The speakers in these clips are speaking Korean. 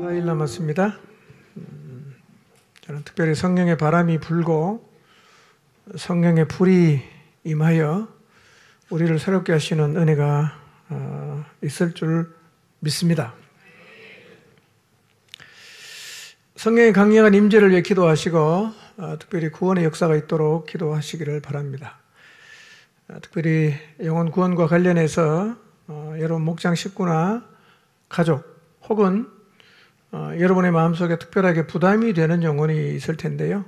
4일 남았습니다. 저는 특별히 성령의 바람이 불고 성령의 불이 임하여 우리를 새롭게 하시는 은혜가 있을 줄 믿습니다. 성령의 강력한 임재를 위해 기도하시고 특별히 구원의 역사가 있도록 기도하시기를 바랍니다. 특별히 영혼 구원과 관련해서 여러분 목장 식구나 가족 혹은 여러분의 마음속에 특별하게 부담이 되는 영혼이 있을 텐데요.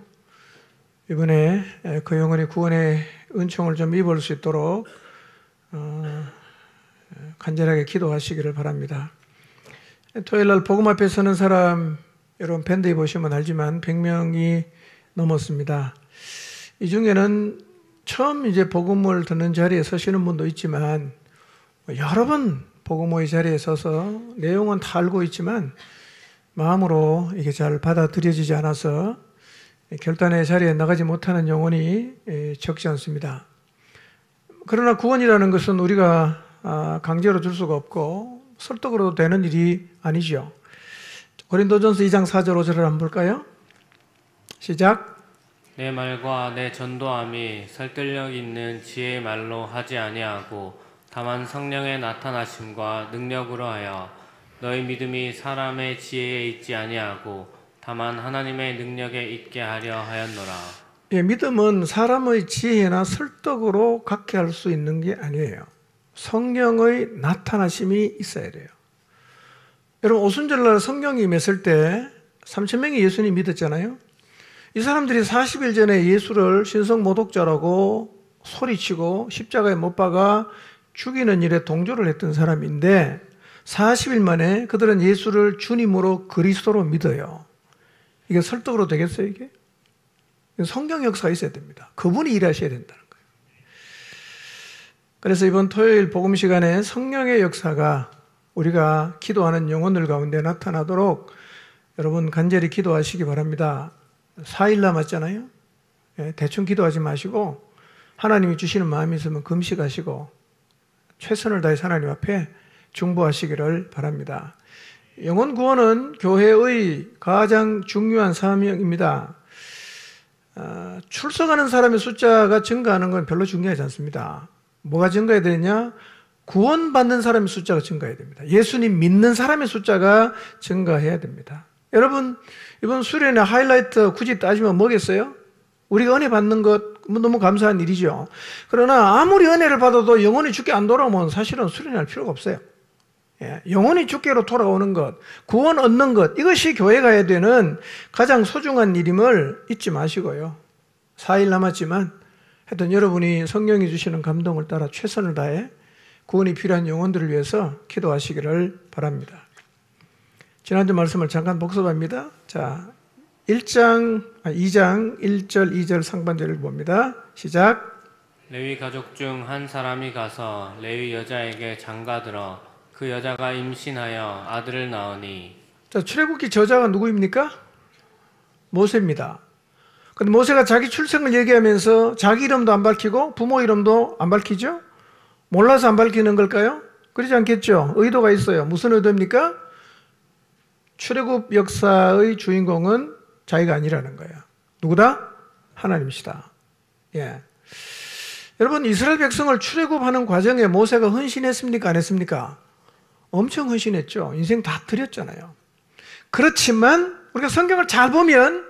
이번에 그 영혼이 구원의 은총을 좀 입을 수 있도록 간절하게 기도하시기를 바랍니다. 토요일날 복음 앞에 서는 사람 여러분 밴드에 보시면 알지만 100명이 넘었습니다. 이 중에는 처음 이제 복음을 듣는 자리에 서시는 분도 있지만 여러 번 복음의 자리에 서서 내용은 다 알고 있지만 마음으로 이게 잘 받아들여지지 않아서 결단의 자리에 나가지 못하는 영혼이 적지 않습니다. 그러나 구원이라는 것은 우리가 강제로 줄 수가 없고 설득으로도 되는 일이 아니죠. 고린도전서 2장 4절 5절을 한번 볼까요? 시작. 내 말과 내 전도함이 설득력 있는 지혜의 말로 하지 아니하고 다만 성령의 나타나심과 능력으로 하여 너희 믿음이 사람의 지혜에 있지 아니하고 다만 하나님의 능력에 있게 하려 하였노라. 예, 믿음은 사람의 지혜나 설득으로 갖게 할 수 있는 게 아니에요. 성령의 나타나심이 있어야 돼요. 여러분 오순절날 성령이 임했을 때 3,000명이 예수님 믿었잖아요. 이 사람들이 40일 전에 예수를 신성 모독자라고 소리치고 십자가에 못 박아 죽이는 일에 동조를 했던 사람인데 40일 만에 그들은 예수를 주님으로 그리스도로 믿어요. 이게 설득으로 되겠어요, 이게? 성경 역사가 있어야 됩니다. 그분이 일하셔야 된다는 거예요. 그래서 이번 토요일 복음 시간에 성령의 역사가 우리가 기도하는 영혼들 가운데 나타나도록 여러분 간절히 기도하시기 바랍니다. 4일 남았잖아요. 대충 기도하지 마시고 하나님이 주시는 마음이 있으면 금식하시고 최선을 다해서 하나님 앞에 중보하시기를 바랍니다. 영혼 구원은 교회의 가장 중요한 사명입니다. 출석하는 사람의 숫자가 증가하는 건 별로 중요하지 않습니다. 뭐가 증가해야 되느냐? 구원받는 사람의 숫자가 증가해야 됩니다. 예수님 믿는 사람의 숫자가 증가해야 됩니다. 여러분 이번 수련의 하이라이트 굳이 따지면 뭐겠어요? 우리가 은혜 받는 것 너무 감사한 일이죠. 그러나 아무리 은혜를 받아도 영혼이 주께 안 돌아오면 사실은 수련할 필요가 없어요. 영혼이 주께로 돌아오는 것, 구원 얻는 것, 이것이 교회가 해야 되는 가장 소중한 일임을 잊지 마시고요. 4일 남았지만 하여튼 여러분이 성령이 주시는 감동을 따라 최선을 다해 구원이 필요한 영혼들을 위해서 기도하시기를 바랍니다. 지난주 말씀을 잠깐 복습합니다. 자, 2장 1절 2절 상반절을 봅니다. 시작. 레위 가족 중 한 사람이 가서 레위 여자에게 장가들어 그 여자가 임신하여 아들을 낳으니. 자, 출애굽기 저자가 누구입니까? 모세입니다. 근데 모세가 자기 출생을 얘기하면서 자기 이름도 안 밝히고 부모 이름도 안 밝히죠? 몰라서 안 밝히는 걸까요? 그러지 않겠죠? 의도가 있어요. 무슨 의도입니까? 출애굽 역사의 주인공은 자기가 아니라는 거예요. 누구다? 하나님이시다. 예. 여러분 이스라엘 백성을 출애굽하는 과정에 모세가 헌신했습니까? 안 했습니까? 엄청 헌신했죠. 인생 다 드렸잖아요. 그렇지만 우리가 성경을 잘 보면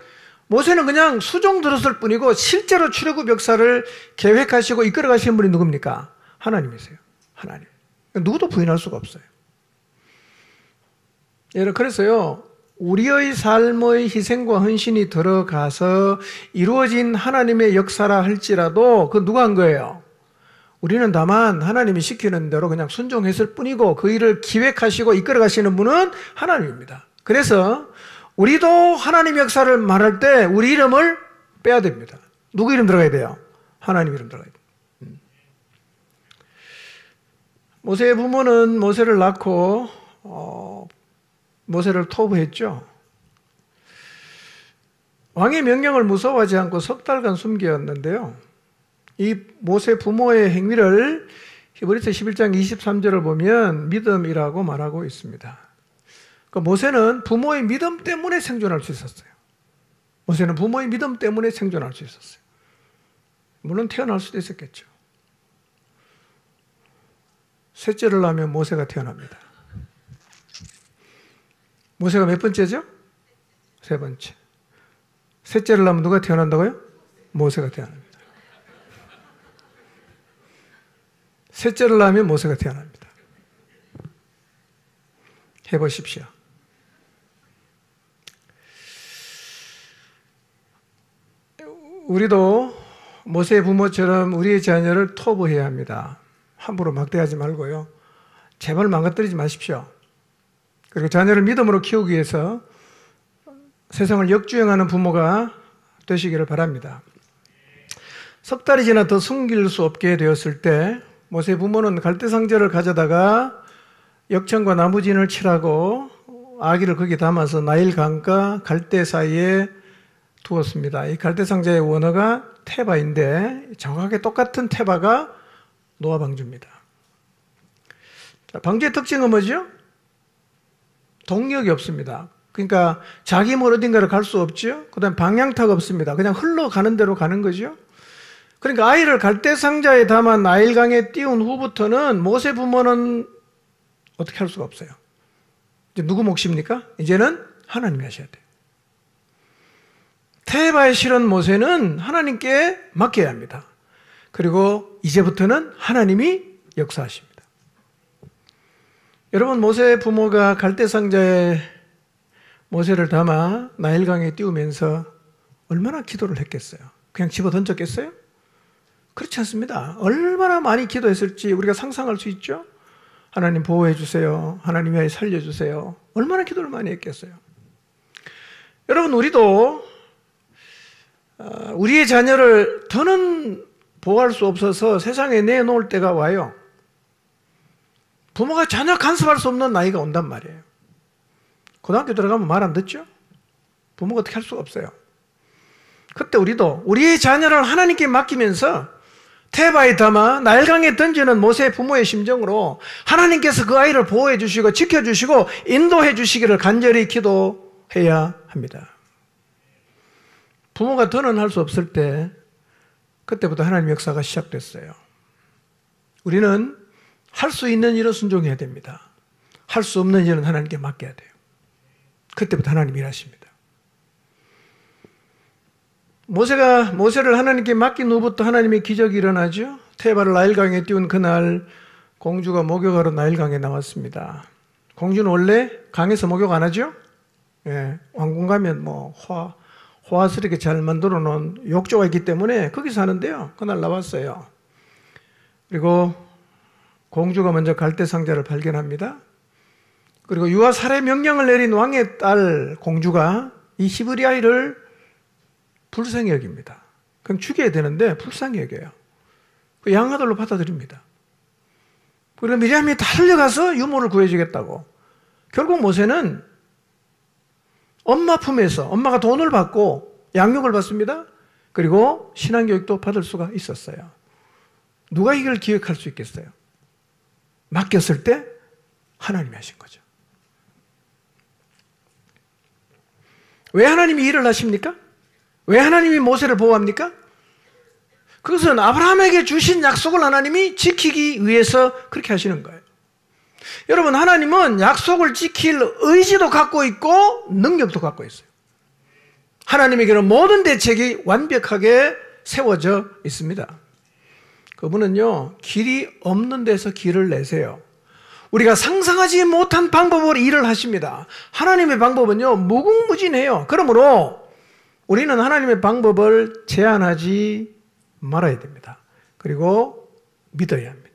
모세는 그냥 수종 들었을 뿐이고 실제로 출애굽 역사를 계획하시고 이끌어 가시는 분이 누굽니까? 하나님이세요. 하나님. 누구도 부인할 수가 없어요. 그래서요, 우리의 삶의 희생과 헌신이 들어가서 이루어진 하나님의 역사라 할지라도 그 누가 한 거예요? 우리는 다만 하나님이 시키는 대로 그냥 순종했을 뿐이고 그 일을 기획하시고 이끌어 가시는 분은 하나님입니다. 그래서 우리도 하나님 역사를 말할 때 우리 이름을 빼야 됩니다. 누구 이름 들어가야 돼요? 하나님 이름 들어가야 돼요. 모세의 부모는 모세를 낳고 모세를 토부했죠. 왕의 명령을 무서워하지 않고 석 달간 숨겼는데요. 이 모세 부모의 행위를 히브리서 11장 23절을 보면 믿음이라고 말하고 있습니다. 그러니까 모세는 부모의 믿음 때문에 생존할 수 있었어요. 모세는 부모의 믿음 때문에 생존할 수 있었어요. 물론 태어날 수도 있었겠죠. 셋째를 낳으면 모세가 태어납니다. 모세가 몇 번째죠? 세 번째. 셋째를 낳으면 누가 태어난다고요? 모세가 태어납니다. 셋째를 낳으면 모세가 태어납니다. 해보십시오. 우리도 모세의 부모처럼 우리의 자녀를 토부해야 합니다. 함부로 막대하지 말고요. 제발 망가뜨리지 마십시오. 그리고 자녀를 믿음으로 키우기 위해서 세상을 역주행하는 부모가 되시기를 바랍니다. 석 달이 지나 더 숨길 수 없게 되었을 때 모세 부모는 갈대상자를 가져다가 역청과 나무진을 칠하고 아기를 거기에 담아서 나일강과 갈대 사이에 두었습니다. 이 갈대상자의 원어가 테바인데 정확하게 똑같은 테바가 노아 방주입니다. 자, 방주의 특징은 뭐죠? 동력이 없습니다. 그러니까 자기 몸 어딘가를 갈 수 없죠. 그 다음에 방향타가 없습니다. 그냥 흘러가는 대로 가는 거죠. 그러니까 아이를 갈대상자에 담아 나일강에 띄운 후부터는 모세 부모는 어떻게 할 수가 없어요. 이제 누구 몫입니까? 이제는 하나님이 하셔야 돼요. 테바에 실은 모세는 하나님께 맡겨야 합니다. 그리고 이제부터는 하나님이 역사하십니다. 여러분, 모세 부모가 갈대상자에 모세를 담아 나일강에 띄우면서 얼마나 기도를 했겠어요? 그냥 집어 던졌겠어요? 그렇지 않습니다. 얼마나 많이 기도했을지 우리가 상상할 수 있죠? 하나님 보호해 주세요. 하나님이 살려주세요. 얼마나 기도를 많이 했겠어요? 여러분, 우리도 우리의 자녀를 더는 보호할 수 없어서 세상에 내놓을 때가 와요. 부모가 전혀 간섭할 수 없는 나이가 온단 말이에요. 고등학교 들어가면 말 안 듣죠? 부모가 어떻게 할 수가 없어요. 그때 우리도 우리의 자녀를 하나님께 맡기면서 테바에 담아 나일강에 던지는 모세 부모의 심정으로 하나님께서 그 아이를 보호해 주시고 지켜주시고 인도해 주시기를 간절히 기도해야 합니다. 부모가 더는 할 수 없을 때 그때부터 하나님의 역사가 시작됐어요. 우리는 할 수 있는 일은 순종해야 됩니다. 할 수 없는 일은 하나님께 맡겨야 돼요. 그때부터 하나님이 일하십니다. 모세를 하나님께 맡긴 후부터 하나님의 기적이 일어나죠. 테바를 나일강에 띄운 그날 공주가 목욕하러 나일강에 나왔습니다. 공주는 원래 강에서 목욕 안 하죠? 예, 왕궁 가면 호화스럽게 잘 만들어 놓은 욕조가 있기 때문에 거기서 하는데요. 그날 나왔어요. 그리고 공주가 먼저 갈대상자를 발견합니다. 그리고 유아 살해 명령을 내린 왕의 딸 공주가 이 히브리 아이를 불쌍히 여깁니다. 그럼 죽여야 되는데 불쌍히 여겨요. 그 양아들로 받아들입니다. 그리고 미리암이 달려가서 유모를 구해주겠다고. 결국 모세는 엄마 품에서 엄마가 돈을 받고 양육을 받습니다. 그리고 신앙교육도 받을 수가 있었어요. 누가 이걸 기억할 수 있겠어요? 맡겼을 때 하나님이 하신 거죠. 왜 하나님이 일을 하십니까? 왜 하나님이 모세를 보호합니까? 그것은 아브라함에게 주신 약속을 하나님이 지키기 위해서 그렇게 하시는 거예요. 여러분, 하나님은 약속을 지킬 의지도 갖고 있고 능력도 갖고 있어요. 하나님에게는 모든 대책이 완벽하게 세워져 있습니다. 그분은요, 길이 없는 데서 길을 내세요. 우리가 상상하지 못한 방법으로 일을 하십니다. 하나님의 방법은요, 무궁무진해요. 그러므로 우리는 하나님의 방법을 제한하지 말아야 됩니다. 그리고 믿어야 합니다.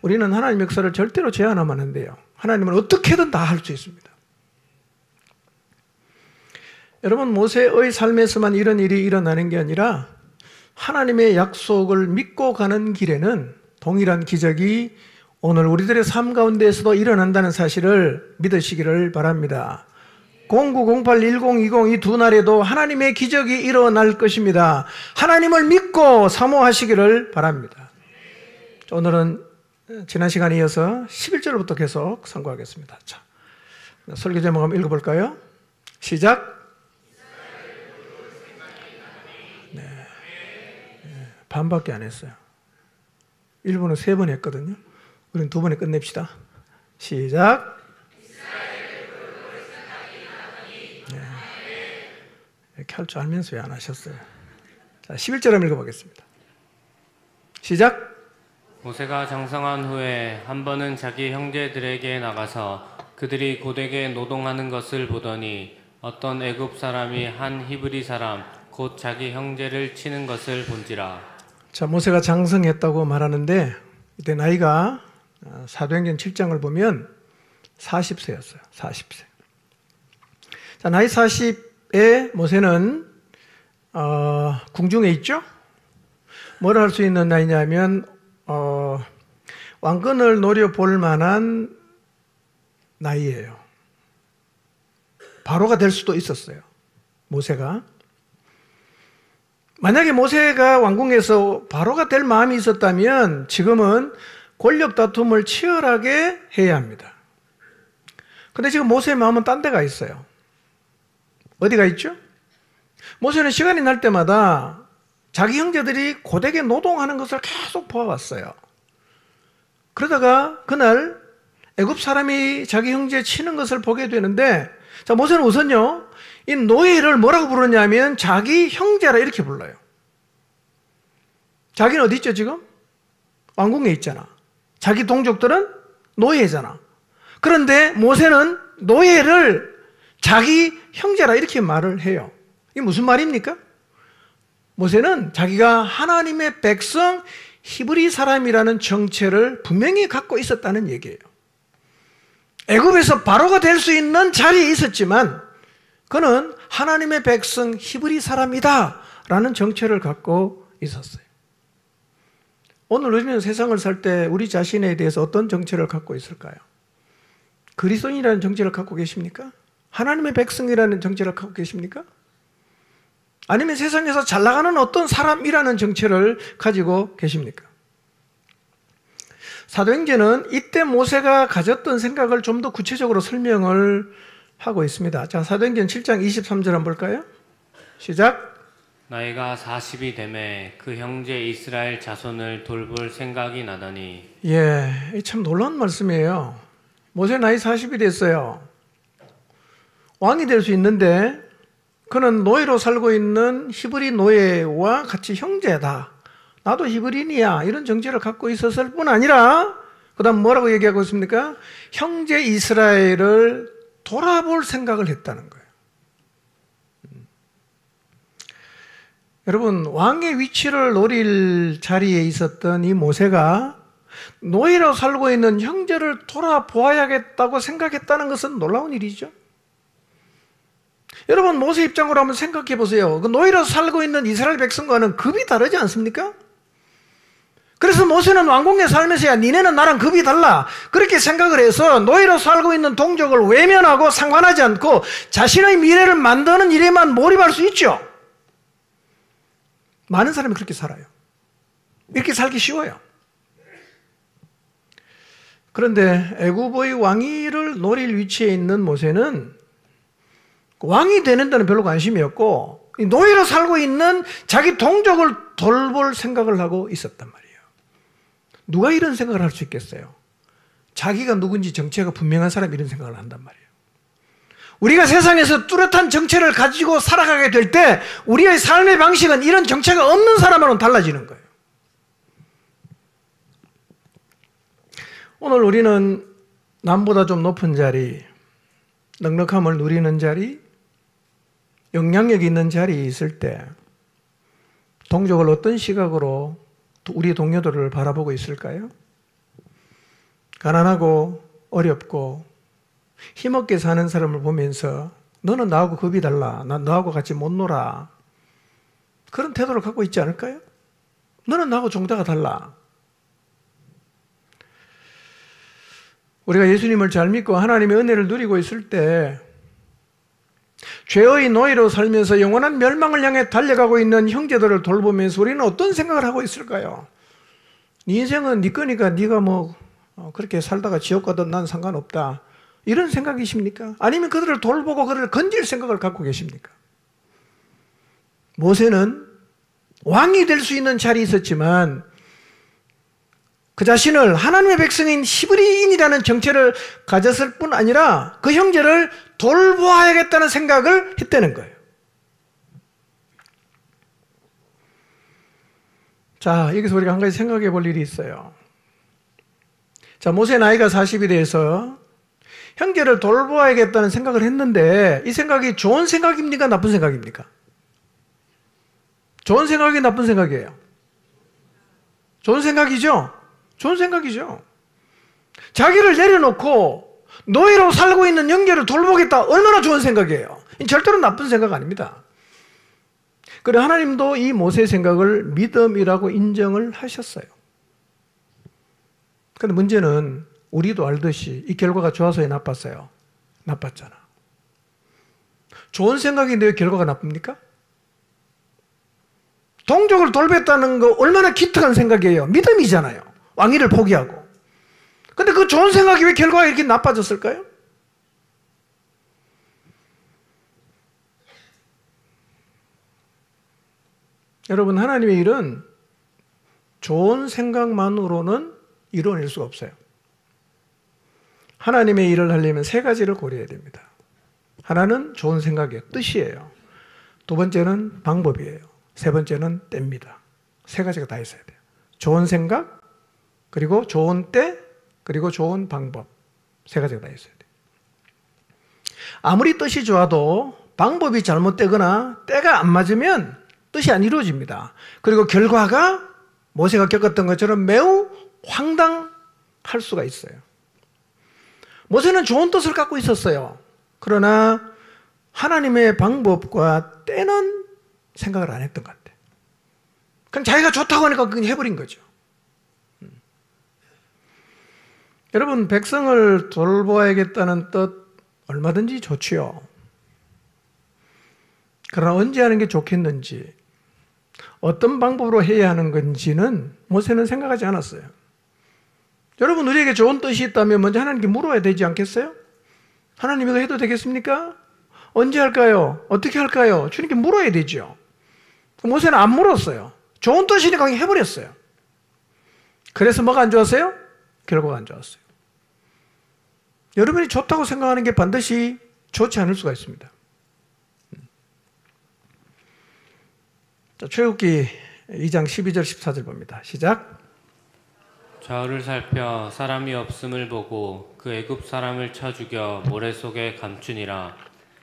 우리는 하나님의 역사를 절대로 제한하면 안 돼요. 하나님은 어떻게든 다 할 수 있습니다. 여러분, 모세의 삶에서만 이런 일이 일어나는 게 아니라 하나님의 약속을 믿고 가는 길에는 동일한 기적이 오늘 우리들의 삶 가운데에서도 일어난다는 사실을 믿으시기를 바랍니다. 09081020 이 두 날에도 하나님의 기적이 일어날 것입니다. 하나님을 믿고 사모하시기를 바랍니다. 오늘은 지난 시간에 이어서 11절부터 계속 선고하겠습니다. 자, 설교 제목 한번 읽어볼까요? 시작. 네. 반밖에 안 했어요. 일본은 3번 했거든요. 우리는 2번에 끝냅시다. 시작. 네. 이렇게 할 줄 알면서 왜 안 하셨어요? 자, 11절 한번 읽어보겠습니다. 시작. 모세가 장성한 후에 한 번은 자기 형제들에게 나가서 그들이 고되게 노동하는 것을 보더니 어떤 애굽 사람이 한 히브리 사람 곧 자기 형제를 치는 것을 본지라. 자, 모세가 장성했다고 말하는데 이때 나이가 사도행전 7장을 보면 40세였어요. 40세. 자, 나이 40에 모세는 궁중에 있죠. 뭘 할 수 있는 나이냐면 왕권을 노려볼 만한 나이예요. 바로가 될 수도 있었어요. 모세가. 만약에 모세가 왕궁에서 바로가 될 마음이 있었다면 지금은 권력 다툼을 치열하게 해야 합니다. 근데 지금 모세의 마음은 딴 데가 있어요. 어디가 있죠? 모세는 시간이 날 때마다 자기 형제들이 고되게 노동하는 것을 계속 보아왔어요. 그러다가 그날 애굽 사람이 자기 형제 치는 것을 보게 되는데, 자, 모세는 우선요, 이 노예를 뭐라고 부르냐면 자기 형제라 이렇게 불러요. 자기는 어디 있죠, 지금? 왕궁에 있잖아. 자기 동족들은 노예잖아. 그런데 모세는 노예를 자기 형제라 이렇게 말을 해요. 이게 무슨 말입니까? 모세는 자기가 하나님의 백성 히브리 사람이라는 정체를 분명히 갖고 있었다는 얘기예요. 애굽에서 바로가 될 수 있는 자리에 있었지만 그는 하나님의 백성 히브리 사람이다 라는 정체를 갖고 있었어요. 오늘 우리는 세상을 살 때 우리 자신에 대해서 어떤 정체를 갖고 있을까요? 그리스도인이라는 정체를 갖고 계십니까? 하나님의 백성이라는 정체를 갖고 계십니까? 아니면 세상에서 잘 나가는 어떤 사람이라는 정체를 가지고 계십니까? 사도행전은 이때 모세가 가졌던 생각을 좀 더 구체적으로 설명을 하고 있습니다. 자, 사도행전 7장 23절 한번 볼까요? 시작. 나이가 40이 되매 그 형제 이스라엘 자손을 돌볼 생각이 나더니. 예, 참 놀라운 말씀이에요. 모세 나이 40이 됐어요. 왕이 될 수 있는데 그는 노예로 살고 있는 히브리 노예와 같이 형제다. 나도 히브리인이야. 이런 정체를 갖고 있었을 뿐 아니라 그 다음 뭐라고 얘기하고 있습니까? 형제 이스라엘을 돌아볼 생각을 했다는 거예요. 여러분, 왕의 위치를 노릴 자리에 있었던 이 모세가 노예로 살고 있는 형제를 돌아보아야겠다고 생각했다는 것은 놀라운 일이죠. 여러분, 모세 입장으로 한번 생각해 보세요. 그 노예로 살고 있는 이스라엘 백성과는 급이 다르지 않습니까? 그래서 모세는 왕궁에 살면서 야, 니네는 나랑 급이 달라. 그렇게 생각을 해서 노예로 살고 있는 동족을 외면하고 상관하지 않고 자신의 미래를 만드는 일에만 몰입할 수 있죠. 많은 사람이 그렇게 살아요. 이렇게 살기 쉬워요. 그런데 애굽의 왕위를 노릴 위치에 있는 모세는 왕이 되는 데는 별로 관심이 없고 노예로 살고 있는 자기 동족을 돌볼 생각을 하고 있었단 말이에요. 누가 이런 생각을 할 수 있겠어요? 자기가 누군지 정체가 분명한 사람이 이런 생각을 한단 말이에요. 우리가 세상에서 뚜렷한 정체를 가지고 살아가게 될 때 우리의 삶의 방식은 이런 정체가 없는 사람으로는 달라지는 거예요. 오늘 우리는 남보다 좀 높은 자리, 넉넉함을 누리는 자리, 영향력이 있는 자리에 있을 때 동족을 어떤 시각으로 우리 동료들을 바라보고 있을까요? 가난하고 어렵고 힘없게 사는 사람을 보면서 너는 나하고 급이 달라. 난 너하고 같이 못 놀아. 그런 태도를 갖고 있지 않을까요? 너는 나하고 종자가 달라. 우리가 예수님을 잘 믿고 하나님의 은혜를 누리고 있을 때 죄의 노예로 살면서 영원한 멸망을 향해 달려가고 있는 형제들을 돌보면서 우리는 어떤 생각을 하고 있을까요? 네 인생은 네 거니까 네가 뭐 그렇게 살다가 지옥 가든 난 상관없다, 이런 생각이십니까? 아니면 그들을 돌보고 그들을 건질 생각을 갖고 계십니까? 모세는 왕이 될 수 있는 자리에 있었지만 그 자신을 하나님의 백성인 히브리인이라는 정체를 가졌을 뿐 아니라 그 형제를 돌보아야겠다는 생각을 했다는 거예요. 자, 여기서 우리가 한 가지 생각해 볼 일이 있어요. 자, 모세 나이가 40이 돼서 형제를 돌보아야겠다는 생각을 했는데 이 생각이 좋은 생각입니까? 나쁜 생각입니까? 좋은 생각이 나쁜 생각이에요? 좋은 생각이죠? 좋은 생각이죠. 자기를 내려놓고 노예로 살고 있는 형제를 돌보겠다, 얼마나 좋은 생각이에요. 절대로 나쁜 생각 아닙니다. 그래, 하나님도 이 모세의 생각을 믿음이라고 인정을 하셨어요. 그런데 문제는 우리도 알듯이 이 결과가 좋아서야 나빴어요? 나빴잖아. 좋은 생각인데 왜 결과가 나쁩니까? 동족을 돌봤다는 거 얼마나 기특한 생각이에요. 믿음이잖아요. 왕위를 포기하고. 근데 그 좋은 생각이 왜 결과가 이렇게 나빠졌을까요? 여러분, 하나님의 일은 좋은 생각만으로는 이루어낼 수가 없어요. 하나님의 일을 하려면 세 가지를 고려해야 됩니다. 하나는 좋은 생각이에요. 뜻이에요. 두 번째는 방법이에요. 세 번째는 때입니다. 세 가지가 다 있어야 돼요. 좋은 생각, 그리고 좋은 때, 그리고 좋은 방법. 세 가지가 다 있어야 돼요. 아무리 뜻이 좋아도 방법이 잘못되거나 때가 안 맞으면 뜻이 안 이루어집니다. 그리고 결과가 모세가 겪었던 것처럼 매우 황당할 수가 있어요. 모세는 좋은 뜻을 갖고 있었어요. 그러나 하나님의 방법과 때는 생각을 안 했던 것 같아요. 그냥 자기가 좋다고 하니까 그냥 해버린 거죠. 여러분, 백성을 돌보아야겠다는 뜻 얼마든지 좋지요. 그러나 언제 하는 게 좋겠는지, 어떤 방법으로 해야 하는 건지는 모세는 생각하지 않았어요. 여러분, 우리에게 좋은 뜻이 있다면 먼저 하나님께 물어야 되지 않겠어요? 하나님, 이거 해도 되겠습니까? 언제 할까요? 어떻게 할까요? 주님께 물어야 되죠. 모세는 안 물었어요. 좋은 뜻이니까 그냥 해버렸어요. 그래서 뭐가 안 좋았어요? 결과가 안 좋았어요. 여러분이 좋다고 생각하는 게 반드시 좋지 않을 수가 있습니다. 자, 출애굽기 2장 12절 14절 봅니다. 시작. 좌우를 살펴 사람이 없음을 보고 그 애굽 사람을 쳐 죽여 모래 속에 감추니라.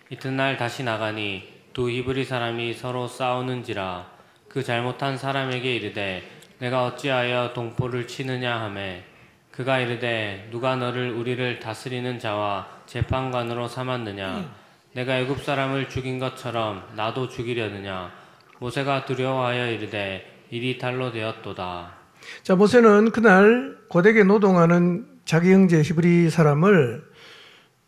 이튿날 다시 나가니 두 히브리 사람이 서로 싸우는지라. 그 잘못한 사람에게 이르되 내가 어찌하여 동포를 치느냐 하매 그가 이르되 누가 너를 우리를 다스리는 자와 재판관으로 삼았느냐. 내가 애굽 사람을 죽인 것처럼 나도 죽이려느냐. 모세가 두려워하여 이르되 일이 달로 되었도다. 자, 모세는 그날 고되게 노동하는 자기 형제 히브리 사람을,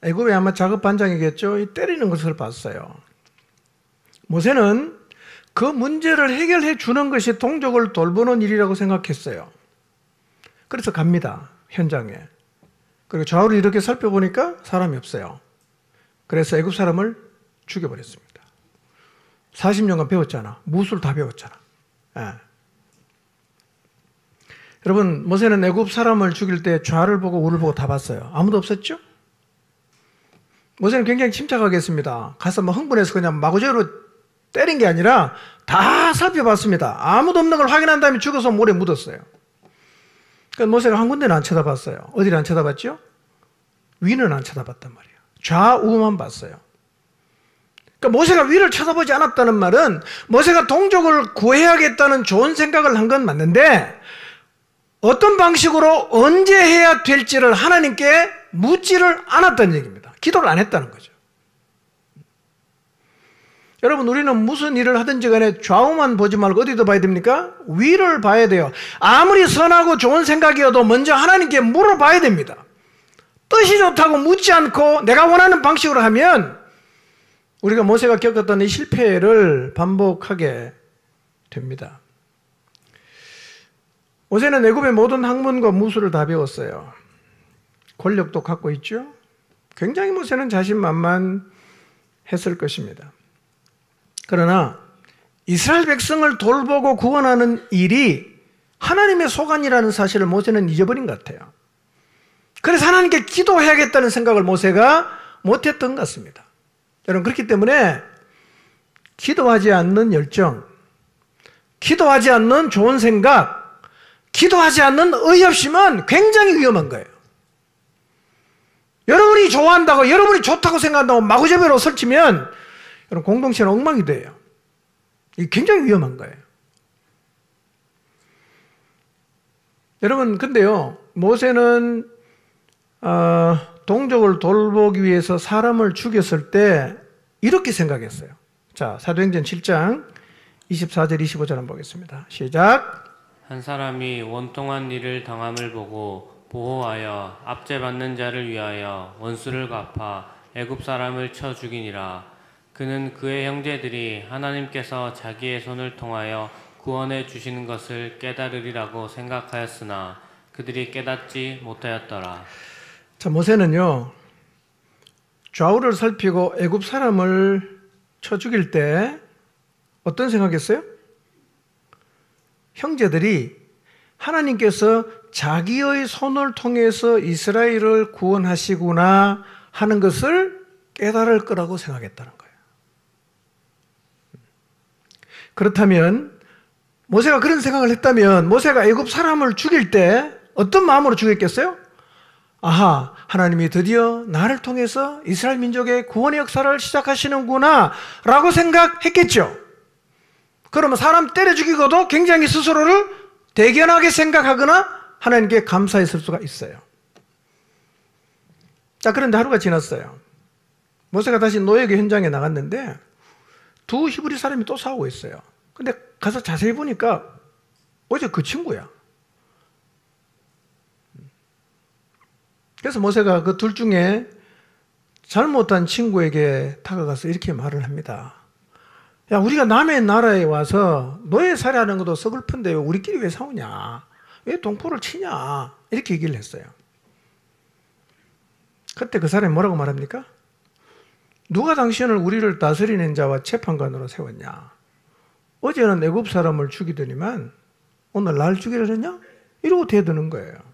애굽의 아마 작업 반장이겠죠, 때리는 것을 봤어요. 모세는 그 문제를 해결해 주는 것이 동족을 돌보는 일이라고 생각했어요. 그래서 갑니다, 현장에. 그리고 좌우를 이렇게 살펴보니까 사람이 없어요. 그래서 애굽 사람을 죽여버렸습니다. 40년간 배웠잖아. 무술 다 배웠잖아. 예. 여러분, 모세는 애굽 사람을 죽일 때 좌를 보고 우를 보고 다 봤어요. 아무도 없었죠? 모세는 굉장히 침착하게 했습니다. 가서 뭐 흥분해서 그냥 마구저로 때린 게 아니라 다 살펴봤습니다. 아무도 없는 걸 확인한 다음에 죽어서 모래에 묻었어요. 그러니까 모세가 한 군데는 안 쳐다봤어요. 어디를 안 쳐다봤죠? 위는 안 쳐다봤단 말이에요. 좌우만 봤어요. 그러니까 모세가 위를 쳐다보지 않았다는 말은 모세가 동족을 구해야겠다는 좋은 생각을 한 건 맞는데 어떤 방식으로 언제 해야 될지를 하나님께 묻지를 않았다는 얘기입니다. 기도를 안 했다는 거죠. 여러분, 우리는 무슨 일을 하든지 간에 좌우만 보지 말고 어디도 봐야 됩니까? 위를 봐야 돼요. 아무리 선하고 좋은 생각이어도 먼저 하나님께 물어봐야 됩니다. 뜻이 좋다고 묻지 않고 내가 원하는 방식으로 하면 우리가 모세가 겪었던 이 실패를 반복하게 됩니다. 모세는 애굽의 모든 학문과 무술을 다 배웠어요. 권력도 갖고 있죠. 굉장히 모세는 자신만만했을 것입니다. 그러나 이스라엘 백성을 돌보고 구원하는 일이 하나님의 소관이라는 사실을 모세는 잊어버린 것 같아요. 그래서 하나님께 기도해야겠다는 생각을 모세가 못했던 것 같습니다. 여러분, 그렇기 때문에 기도하지 않는 열정, 기도하지 않는 좋은 생각, 기도하지 않는 의협심은 굉장히 위험한 거예요. 여러분이 좋아한다고, 여러분이 좋다고 생각한다고 마구잡이로 설치면 여러분, 공동체는 엉망이 돼요. 이게 굉장히 위험한 거예요. 여러분, 근데요, 모세는 동족을 돌보기 위해서 사람을 죽였을 때 이렇게 생각했어요. 자, 사도행전 7장 24절 25절 한번 보겠습니다. 시작. 한 사람이 원통한 일을 당함을 보고 보호하여 압제받는 자를 위하여 원수를 갚아 애굽 사람을 쳐 죽이니라. 그는 그의 형제들이 하나님께서 자기의 손을 통하여 구원해 주시는 것을 깨달으리라고 생각하였으나 그들이 깨닫지 못하였더라. 자, 모세는요, 좌우를 살피고 애굽 사람을 쳐 죽일 때 어떤 생각했어요? 형제들이 하나님께서 자기의 손을 통해서 이스라엘을 구원하시구나 하는 것을 깨달을 거라고 생각했다는 거예요. 그렇다면 모세가 그런 생각을 했다면 모세가 애굽 사람을 죽일 때 어떤 마음으로 죽였겠어요? 아하, 하나님이 드디어 나를 통해서 이스라엘 민족의 구원의 역사를 시작하시는구나 라고 생각했겠죠. 그러면 사람 때려 죽이고도 굉장히 스스로를 대견하게 생각하거나 하나님께 감사했을 수가 있어요. 자, 그런데 하루가 지났어요. 모세가 다시 노예의 현장에 나갔는데 두 히브리 사람이 또 싸우고 있어요. 근데 가서 자세히 보니까 어제 그 친구야. 그래서 모세가 그 둘 중에 잘못한 친구에게 다가가서 이렇게 말을 합니다. 야, 우리가 남의 나라에 와서 노예 살해하는 것도 서글픈데 왜 우리끼리 왜 싸우냐? 왜 동포를 치냐? 이렇게 얘기를 했어요. 그때 그 사람이 뭐라고 말합니까? 누가 당신을 우리를 다스리는 자와 재판관으로 세웠냐? 어제는 애굽 사람을 죽이더니만 오늘 날 죽이려느냐? 이러고 대드는 거예요.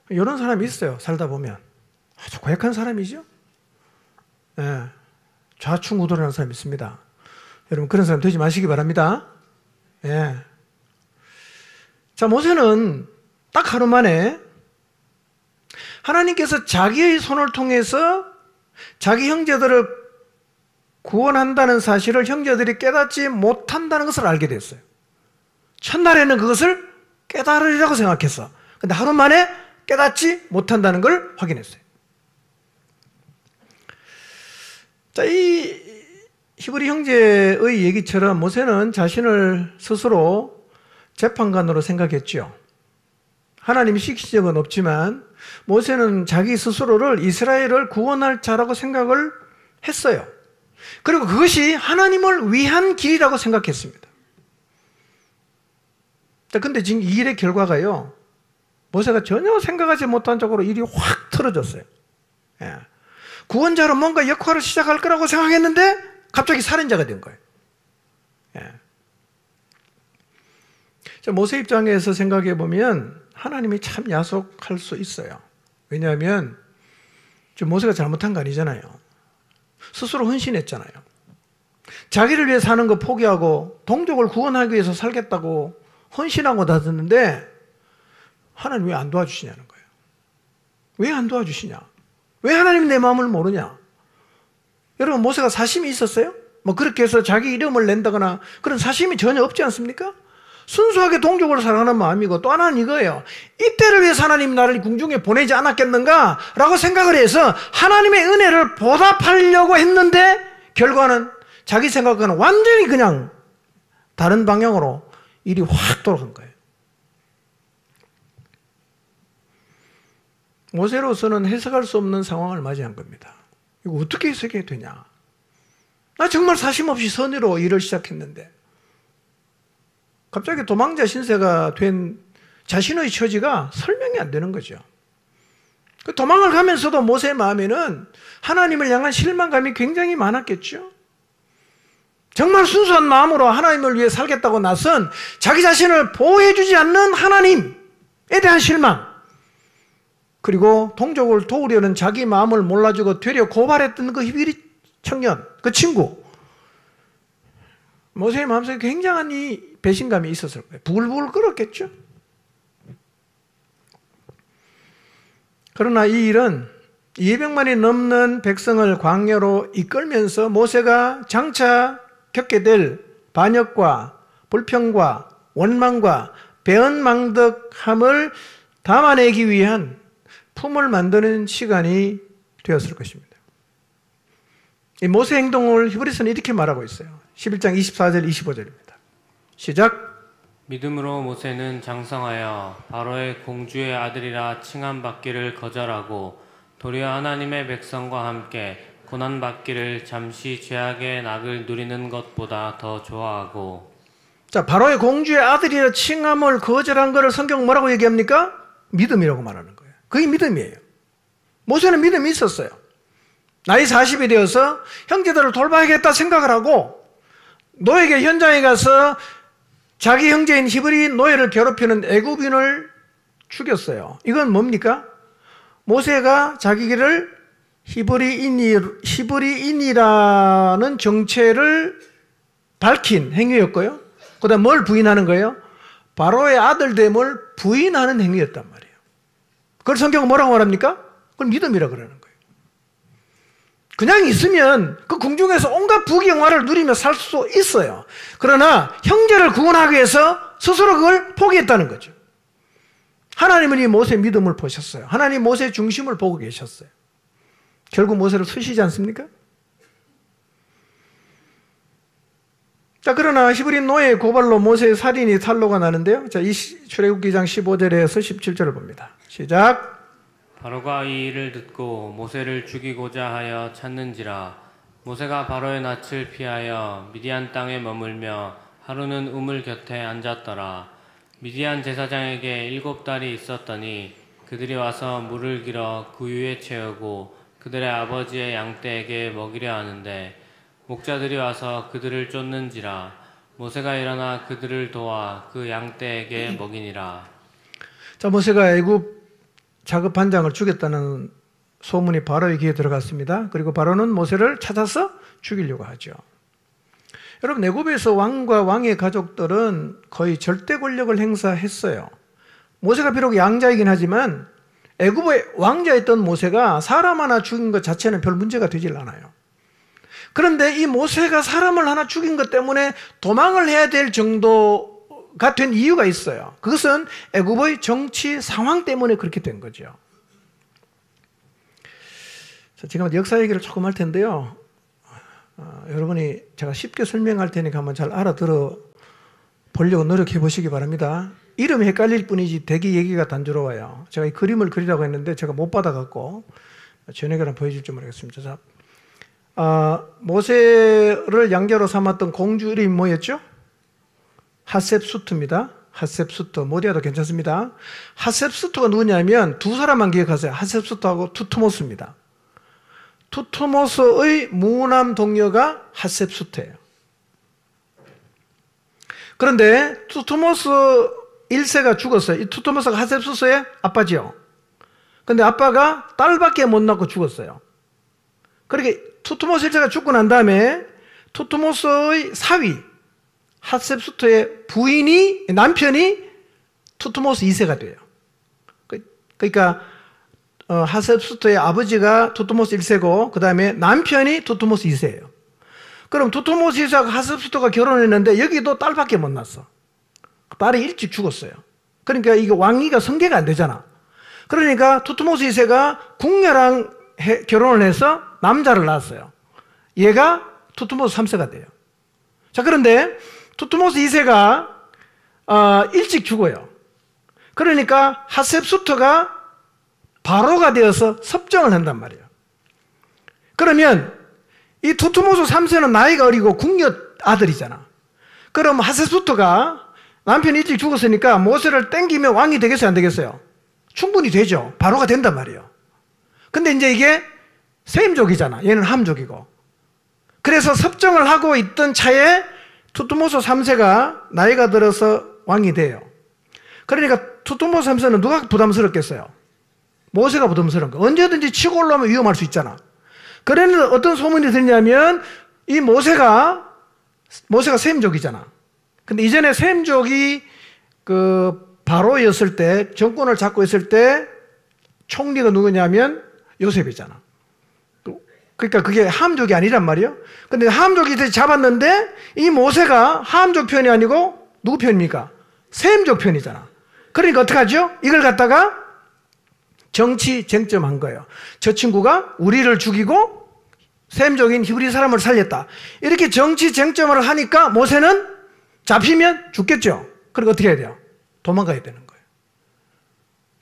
이런 사람이 있어요. 살다 보면. 아주 고약한 사람이죠. 네. 좌충우돌하는 사람이 있습니다. 여러분, 그런 사람 되지 마시기 바랍니다. 네. 자, 모세는 딱 하루 만에 하나님께서 자기의 손을 통해서 자기 형제들을 구원한다는 사실을 형제들이 깨닫지 못한다는 것을 알게 됐어요. 첫날에는 그것을 깨달으리라고 생각했어. 근데 하루 만에 깨닫지 못한다는 걸 확인했어요. 자, 이 히브리 형제의 얘기처럼 모세는 자신을 스스로 재판관으로 생각했죠. 하나님이 시키신 적은 없지만 모세는 자기 스스로를 이스라엘을 구원할 자라고 생각을 했어요. 그리고 그것이 하나님을 위한 길이라고 생각했습니다. 자, 근데 지금 이 일의 결과가요, 모세가 전혀 생각하지 못한 쪽으로 일이 확 틀어졌어요. 예. 구원자로 뭔가 역할을 시작할 거라고 생각했는데 갑자기 살인자가 된 거예요. 예. 자, 모세 입장에서 생각해 보면 하나님이 참 야속할 수 있어요. 왜냐하면 지금 모세가 잘못한 거 아니잖아요. 스스로 헌신했잖아요. 자기를 위해 사는 거 포기하고 동족을 구원하기 위해서 살겠다고 헌신하고 나섰는데 하나님 왜 안 도와주시냐는 거예요. 왜 안 도와주시냐? 왜 하나님이 내 마음을 모르냐? 여러분, 모세가 사심이 있었어요? 뭐 그렇게 해서 자기 이름을 낸다거나 그런 사심이 전혀 없지 않습니까? 순수하게 동족을 사랑하는 마음이고, 또 하나는 이거예요. 이때를 위해서 하나님 나를 궁중에 보내지 않았겠는가? 라고 생각을 해서 하나님의 은혜를 보답하려고 했는데 결과는 자기 생각과는 완전히 그냥 다른 방향으로 일이 확 돌아간 거예요. 모세로서는 해석할 수 없는 상황을 맞이한 겁니다. 이거 어떻게 해석해야 되냐? 나 정말 사심없이 선의로 일을 시작했는데 갑자기 도망자 신세가 된 자신의 처지가 설명이 안 되는 거죠. 그 도망을 가면서도 모세의 마음에는 하나님을 향한 실망감이 굉장히 많았겠죠. 정말 순수한 마음으로 하나님을 위해 살겠다고 나선 자기 자신을 보호해주지 않는 하나님에 대한 실망, 그리고 동족을 도우려는 자기 마음을 몰라주고 되려 고발했던 그 히브리 청년, 그 친구, 모세의 마음속에 굉장한 이 배신감이 있었을 거예요. 부글부글 끓었겠죠. 그러나 이 일은 200만이 넘는 백성을 광야로 이끌면서 모세가 장차 겪게 될 반역과 불평과 원망과 배은망덕함을 담아내기 위한 품을 만드는 시간이 되었을 것입니다. 이 모세 행동을 히브리서는 이렇게 말하고 있어요. 11장 24절 25절입니다. 시작. 믿음으로 모세는 장성하여 바로의 공주의 아들이라 칭함받기를 거절하고 도리어 하나님의 백성과 함께 고난받기를 잠시 죄악의 낙을 누리는 것보다 더 좋아하고. 자, 바로의 공주의 아들이라 칭함을 거절한 것을 성경 뭐라고 얘기합니까? 믿음이라고 말하는 거예요. 그게 믿음이에요. 모세는 믿음이 있었어요. 나이 40이 되어서 형제들을 돌봐야겠다 생각을 하고 노예계 현장에 가서 자기 형제인 히브리 노예를 괴롭히는 애굽인을 죽였어요. 이건 뭡니까? 모세가 자기를 히브리인이라는 정체를 밝힌 행위였고요. 그 다음 뭘 부인하는 거예요? 바로의 아들됨을 부인하는 행위였단 말이에요. 그걸 성경은 뭐라고 말합니까? 그걸 믿음이라고 그러는 거예요. 그냥 있으면 그 궁중에서 온갖 부귀영화를 누리며 살 수 있어요. 그러나 형제를 구원하기 위해서 스스로 그걸 포기했다는 거죠. 하나님은 이 모세의 믿음을 보셨어요. 하나님 모세의 중심을 보고 계셨어요. 결국 모세를 쓰시지 않습니까? 자, 그러나 히브리 노예의 고발로 모세의 살인이 탄로가 나는데요. 자, 이 출애굽기 2장 15절에서 17절을 봅니다. 시작. 바로가 이 일을 듣고 모세를 죽이고자 하여 찾는지라. 모세가 바로의 낯을 피하여 미디안 땅에 머물며 하루는 우물 곁에 앉았더라. 미디안 제사장에게 7달이 있었더니 그들이 와서 물을 길어 그 위에 채우고 그들의 아버지의 양떼에게 먹이려 하는데 목자들이 와서 그들을 쫓는지라. 모세가 일어나 그들을 도와 그 양떼에게 먹이니라. 자, 모세가 애굽 자급 반장을 죽였다는 소문이 바로의 귀에 들어갔습니다. 그리고 바로는 모세를 찾아서 죽이려고 하죠. 여러분, 애굽에서 왕과 왕의 가족들은 거의 절대 권력을 행사했어요. 모세가 비록 양자이긴 하지만 애굽의 왕자였던 모세가 사람 하나 죽인 것 자체는 별 문제가 되질 않아요. 그런데 이 모세가 사람을 하나 죽인 것 때문에 도망을 해야 될 정도가 된 이유가 있어요. 그것은 애굽의 정치 상황 때문에 그렇게 된 거죠. 자, 지금 역사 얘기를 조금 할 텐데요. 여러분이 제가 쉽게 설명할 테니까 한번 잘 알아들어 보려고 노력해 보시기 바랍니다. 이름이 헷갈릴 뿐이지 되게 얘기가 단조로워요. 제가 이 그림을 그리라고 했는데 제가 못 받아갖고 저녁에 한번 보여줄지 모르겠습니다. 자, 모세를 양자로 삼았던 공주 이름이 뭐였죠? 하셉수트입니다. 하셉수트. 모디아도 괜찮습니다. 하셉수트가 누구냐면 두 사람만 기억하세요. 하셉수트하고 투트모스입니다. 투트모스의 무남 동료가 하셉수트예요. 그런데 투트모스 1세가 죽었어요. 이 투트모스가 하셉수트의 아빠지요. 그런데 아빠가 딸밖에 못 낳고 죽었어요. 그렇게 투트모스 1세가 죽고 난 다음에 투트모스의 사위 하셉수트의 부인이, 남편이 투트모스 2세가 돼요. 그러니까 하셉수트의 아버지가 투트모스 1세고 그 다음에 남편이 투트모스 2세예요. 그럼 투트모스 2세하고 하셉수트가 결혼했는데 여기도 딸밖에 못 낳았어. 딸이 일찍 죽었어요. 그러니까 이게 왕위가 승계가 안 되잖아. 그러니까 투트모스 2세가 궁녀랑 결혼을 해서 남자를 낳았어요. 얘가 투트모스 3세가 돼요. 자, 그런데 투트모스 2세가 일찍 죽어요. 그러니까 하셉수트가 바로가 되어서 섭정을 한단 말이에요. 그러면 이 투투모소 3세는 나이가 어리고 궁녀 아들이잖아. 그럼 하세수토가 남편이 일찍 죽었으니까 모세를 땡기면 왕이 되겠어요, 안 되겠어요? 충분히 되죠. 바로가 된단 말이에요. 근데 이제 이게 셈족이잖아. 얘는 함족이고. 그래서 섭정을 하고 있던 차에 투투모소 3세가 나이가 들어서 왕이 돼요. 그러니까 투투모소 3세는 누가 부담스럽겠어요? 모세가 부담스러운 거. 언제든지 치고 올라오면 위험할 수 있잖아. 그런데 어떤 소문이 들냐면 이 모세가 셈족이잖아. 근데 이전에 셈족이 그 바로였을 때, 정권을 잡고 있을 때 총리가 누구냐면 요셉이잖아. 그러니까 그게 함족이 아니란 말이에요. 근데 함족이 잡았는데 이 모세가 함족 편이 아니고 누구 편입니까? 셈족 편이잖아. 그러니까 어떡하죠? 이걸 갖다가 정치 쟁점한 거예요. 저 친구가 우리를 죽이고 셈족인 히브리 사람을 살렸다. 이렇게 정치 쟁점을 하니까 모세는 잡히면 죽겠죠. 그러니까 어떻게 해야 돼요? 도망가야 되는 거예요.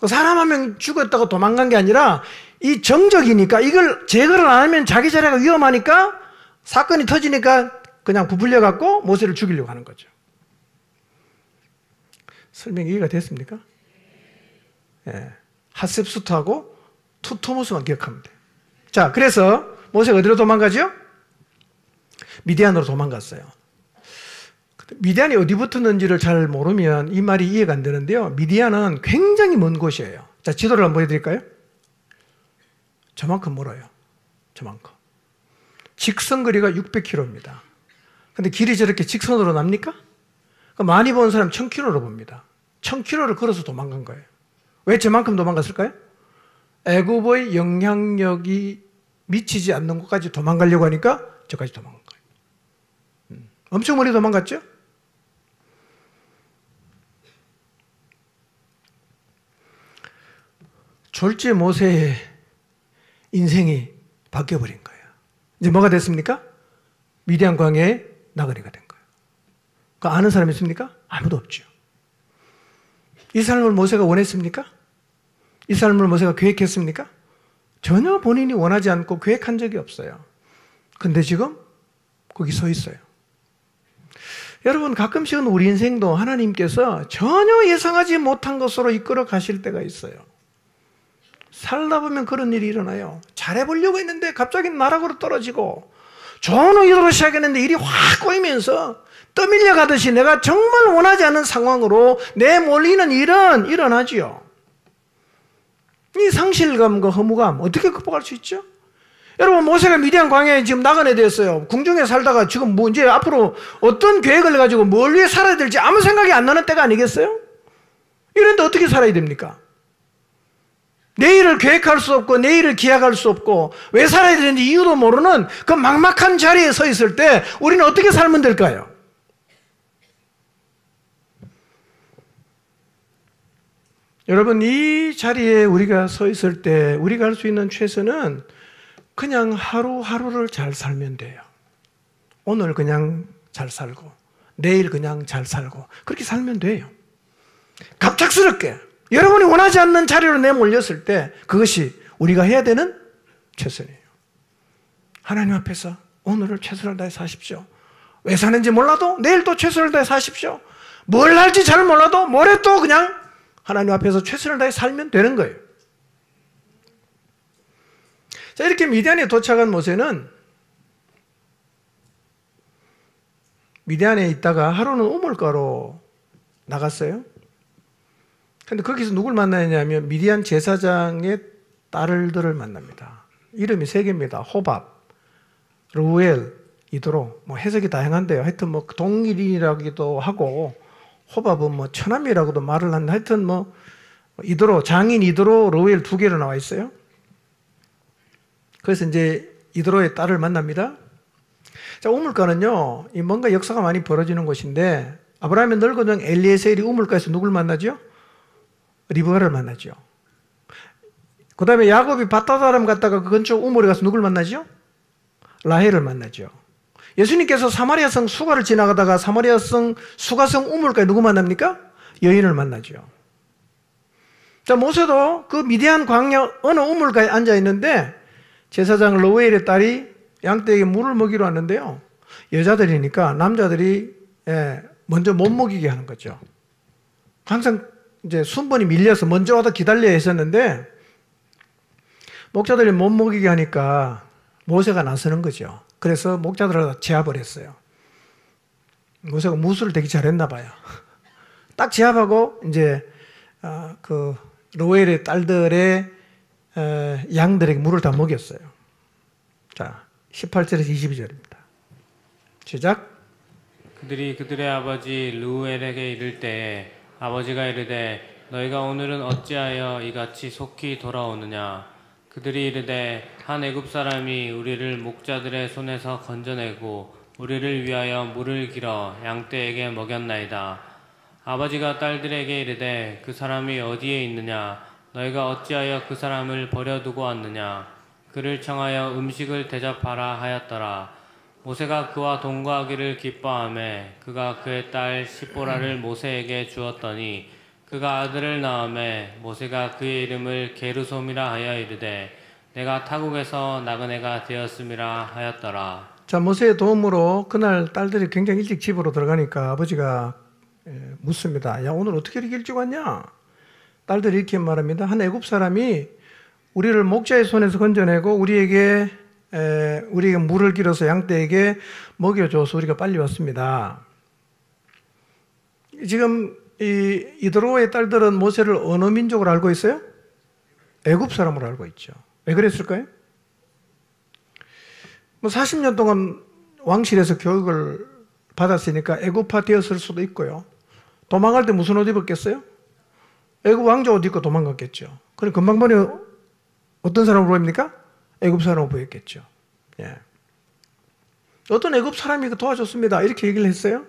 사람 한 명 죽었다고 도망간 게 아니라 이 정적이니까 이걸 제거를 안 하면 자기 자리가 위험하니까 사건이 터지니까 그냥 부풀려 갖고 모세를 죽이려고 하는 거죠. 설명이 이해가 됐습니까? 예. 하셉수트하고 투토모스만 기억하면 돼요. 자, 그래서 모세가 어디로 도망가죠? 미디안으로 도망갔어요. 미디안이 어디 붙었는지를 잘 모르면 이 말이 이해가 안 되는데요. 미디안은 굉장히 먼 곳이에요. 자, 지도를 한번 보여드릴까요? 저만큼 멀어요. 저만큼. 직선 거리가 600km입니다. 근데 길이 저렇게 직선으로 납니까? 많이 본 사람 1000km로 봅니다. 1000km를 걸어서 도망간 거예요. 왜 저만큼 도망갔을까요? 애굽의 영향력이 미치지 않는 곳까지 도망가려고 하니까 저까지 도망간 거예요. 엄청 멀리 도망갔죠? 졸지에 모세의 인생이 바뀌어버린 거예요. 이제 뭐가 됐습니까? 미디안 광야에 나그네가 된 거예요. 그 아는 사람 있습니까? 아무도 없죠. 이 삶을 모세가 원했습니까? 이 삶을 모세가 계획했습니까? 전혀 본인이 원하지 않고 계획한 적이 없어요. 근데 지금 거기 서 있어요. 여러분, 가끔씩은 우리 인생도 하나님께서 전혀 예상하지 못한 것으로 이끌어 가실 때가 있어요. 살다 보면 그런 일이 일어나요. 잘해보려고 했는데 갑자기 나락으로 떨어지고 좋은 의도로 시작했는데 일이 확 꼬이면서 떠밀려 가듯이 내가 정말 원하지 않는 상황으로 내몰리는 일은 일어나지요. 이 상실감과 허무감 어떻게 극복할 수 있죠? 여러분, 모세가 미디안 광야에 지금 나그네 됐어요. 궁중에 살다가 지금 뭐 이제 앞으로 어떤 계획을 가지고 뭘 위해 살아야 될지 아무 생각이 안 나는 때가 아니겠어요? 이런데 어떻게 살아야 됩니까? 내일을 계획할 수 없고 내일을 기약할 수 없고 왜 살아야 되는지 이유도 모르는 그 막막한 자리에 서 있을 때 우리는 어떻게 살면 될까요? 여러분, 이 자리에 우리가 서 있을 때 우리가 할 수 있는 최선은 그냥 하루하루를 잘 살면 돼요. 오늘 그냥 잘 살고 내일 그냥 잘 살고 그렇게 살면 돼요. 갑작스럽게 여러분이 원하지 않는 자리로 내몰렸을 때 그것이 우리가 해야 되는 최선이에요. 하나님 앞에서 오늘을 최선을 다해 사십시오. 왜 사는지 몰라도 내일 또 최선을 다해 사십시오. 뭘 할지 잘 몰라도 모레 또 그냥 하나님 앞에서 최선을 다해 살면 되는 거예요. 자, 이렇게 미디안에 도착한 모세는 미디안에 있다가 하루는 우물가로 나갔어요. 근데 거기서 누굴 만나냐면 미디안 제사장의 딸들을 만납니다. 이름이 3개입니다. 호밥, 르우엘, 이드로. 뭐 해석이 다양한데요. 하여튼 뭐 동일이라기도 하고 호밥은 뭐 처남이라고도 말을 하는데 하여튼 뭐 이드로, 장인 이드로, 르우엘 2개로 나와 있어요. 그래서 이제 이드로의 딸을 만납니다. 자, 우물가는요, 뭔가 역사가 많이 벌어지는 곳인데 아브라함의 늙은 형 엘리에셀이 우물가에서 누굴 만나죠? 리브가를 만나죠. 그 다음에 야곱이 밧다다람 갔다가 그 근처 우물에 가서 누굴 만나죠? 라헬을 만나죠. 예수님께서 사마리아 성 수가를 지나가다가 사마리아 성 수가성 우물가에 누구 만납니까? 여인을 만나죠. 자, 모세도 그 미디안 광야 어느 우물가에 앉아 있는데 제사장 르우엘의 딸이 양떼에게 물을 먹이러 왔는데요. 여자들이니까 남자들이 먼저 못 먹이게 하는 거죠. 항상 이제 순번이 밀려서 먼저 와서 기다려야 했었는데 목자들이 못 먹이게 하니까 모세가 나서는 거죠. 그래서 목자들을 제압을 했어요. 모세가 무술을 되게 잘했나 봐요. 딱 제압하고 이제 그 르우엘의 딸들의 양들에게 물을 다 먹였어요. 자, 18절에서 22절입니다. 시작. 그들이 그들의 아버지 르우엘에게 이를 때에 아버지가 이르되 너희가 오늘은 어찌하여 이같이 속히 돌아오느냐. 그들이 이르되 한 애굽 사람이 우리를 목자들의 손에서 건져내고 우리를 위하여 물을 길어 양떼에게 먹였나이다. 아버지가 딸들에게 이르되 그 사람이 어디에 있느냐. 너희가 어찌하여 그 사람을 버려두고 왔느냐. 그를 청하여 음식을 대접하라 하였더라. 모세가 그와 동거하기를 기뻐하매 그가 그의 딸 시보라를 모세에게 주었더니 그가 아들을 낳음에 모세가 그의 이름을 게르솜이라 하여 이르되 내가 타국에서 나그네가 되었음이라 하였더라. 자, 모세의 도움으로 그날 딸들이 굉장히 일찍 집으로 들어가니까 아버지가 묻습니다. 야, 오늘 어떻게 이렇게 일찍 왔냐? 딸들이 이렇게 말합니다. 한 애굽 사람이 우리를 목자의 손에서 건져내고 우리에게 물을 길어서 양떼에게 먹여줘서 우리가 빨리 왔습니다. 지금 이드로의 딸들은 모세를 어느 민족으로 알고 있어요? 애굽 사람으로 알고 있죠. 왜 그랬을까요? 뭐 40년 동안 왕실에서 교육을 받았으니까 애굽화 되었을 수도 있고요. 도망갈 때 무슨 옷 입었겠어요? 애굽 왕자 옷 입고 도망갔겠죠. 그럼 금방 보니 어떤 사람으로 보입니까? 애굽 사람으로 보였겠죠. 예. 어떤 애굽 사람이 도와줬습니다. 이렇게 얘기를 했어요.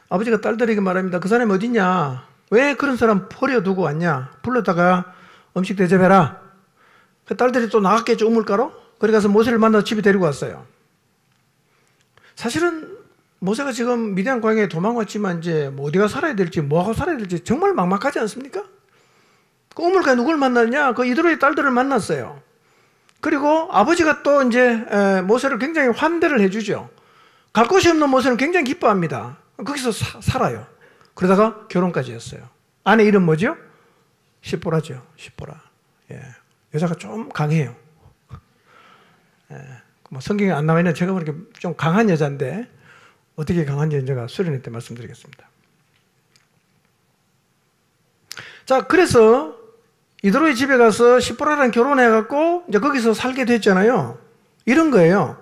아버지가 딸들에게 말합니다. 그 사람이 어딨냐? 왜 그런 사람 버려두고 왔냐? 불러다가 음식 대접해라. 그 딸들이 또 나갔겠죠. 우물가로. 그래 가서 모세를 만나서 집에 데리고 왔어요. 사실은 모세가 지금 미디안 광야에 도망왔지만 이제 뭐 어디가 살아야 될지 뭐하고 살아야 될지 정말 막막하지 않습니까? 그 우물가에 누굴 만났냐? 그 이드로의 딸들을 만났어요. 그리고 아버지가 또 이제 모세를 굉장히 환대를 해주죠. 갈 곳이 없는 모세는 굉장히 기뻐합니다. 거기서 살아요. 그러다가 결혼까지 했어요. 아내 이름 뭐죠? 시보라죠. 시보라. 예. 여자가 좀 강해요. 예. 뭐 성경에 안 나와 있는 제가 보니까 좀 강한 여자인데 어떻게 강한 여자가 수련회 때 말씀드리겠습니다. 자, 그래서 이드로의 집에 가서 시보라랑 결혼해갖고 이제 거기서 살게 됐잖아요. 이런 거예요.